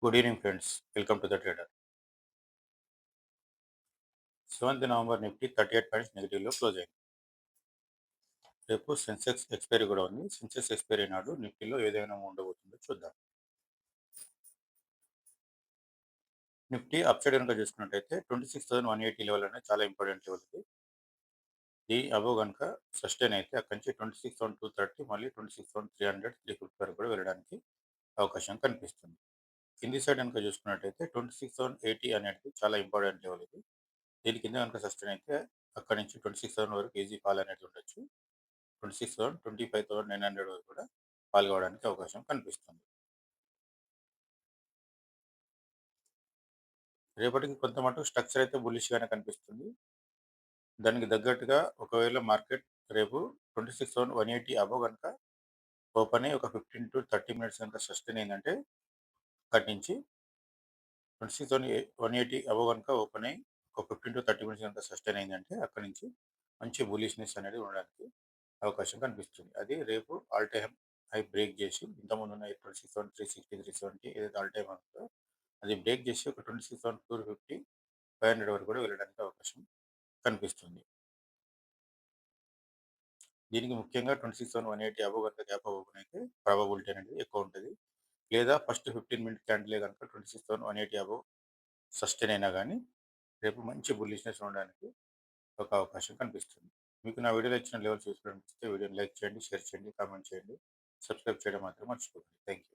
Good evening, friends. Welcome to the trader. 7th November Nifty 38 points నెగిటివ్లో close అయింది. రేపు Sensex expiry కూడా ఉంది. సెన్సెక్స్ ఎక్స్పైరీ నాడు నిఫ్టీలో ఏదైనా ఉండబోతుందో చూద్దాం. నిఫ్టీ అప్ సైడ్ కనుక చూసుకున్నట్టయితే 26,180 లెవెల్ అనేది చాలా ఇంపార్టెంట్ లెవెల్ ఇది. ఈ అబోవ్ కనుక సస్టైన్ అయితే అక్కడి నుంచి 26,230 మళ్ళీ 26,300 350 వరకు కూడా వెళ్ళడానికి అవకాశం కనిపిస్తుంది. కింది సైడ్ కనుక చూసుకున్నట్టయితే 26,080 అనేది చాలా ఇంపార్టెంట్ లెవెల్ ఇది. దీని కింద కనుక సస్టైన్ అయితే అక్కడ నుంచి 26,000 వరకు ఈజీ ఫాల్ అనేది ఉండొచ్చు. 26,000 25,900 వరకు కూడా ఫాల్ కావడానికి అవకాశం కనిపిస్తుంది. రేపటికి కొంత మటుకు స్ట్రక్చర్ అయితే బుల్లిష్గానే కనిపిస్తుంది. దానికి తగ్గట్టుగా ఒకవేళ మార్కెట్ రేపు 26,180 అబోవ్ కనుక ఓపెన్ అయ్యి ఒక 15 to 30 మినిట్స్ కనుక సస్టైన్ అయిందంటే అక్కడి నుంచి 26,180 అబోవ్ కనుక ఓపెన్ అయ్యి ఒక 15 to 30 మినిట్స్ కనుక సస్టైన్ అయిందంటే అక్కడి నుంచి మంచి బులిష్నెస్ అనేది ఉండడానికి అవకాశం కనిపిస్తుంది. అది రేపు ఆల్ టైమ్ హై బ్రేక్ చేసి ఇంతకుముందు ఉన్న 26,360 370 ఏదైతే ఆల్ టైమ్ ఉందో అది బ్రేక్ చేసి ఒక 26,450 500 వరకు కూడా వెళ్ళడానికి అవకాశం కనిపిస్తుంది. దీనికి ముఖ్యంగా 26,180 అబోవ్ కనుక గ్యాప్ ఓపెన్ అయితే ప్రాబబిలిటీ అనేది ఎక్కువ ఉంటుంది. లేదా ఫస్ట్ 15 మినిట్ క్యాండిలే కనుక 26,180 అబోవ్ సస్టైన్ అయినా కానీ రేపు మంచి బుల్లిష్నెస్ ఉండడానికి ఒక అవకాశం కనిపిస్తుంది. మీకు నా వీడియోలో ఇచ్చిన లెవెల్స్ చూసుకోవడానికి వీడియోని లైక్ చేయండి, షేర్ చేయండి, కామెంట్ చేయండి, సబ్స్క్రైబ్ చేయడం మాత్రం మర్చిపోకండి. Thank you.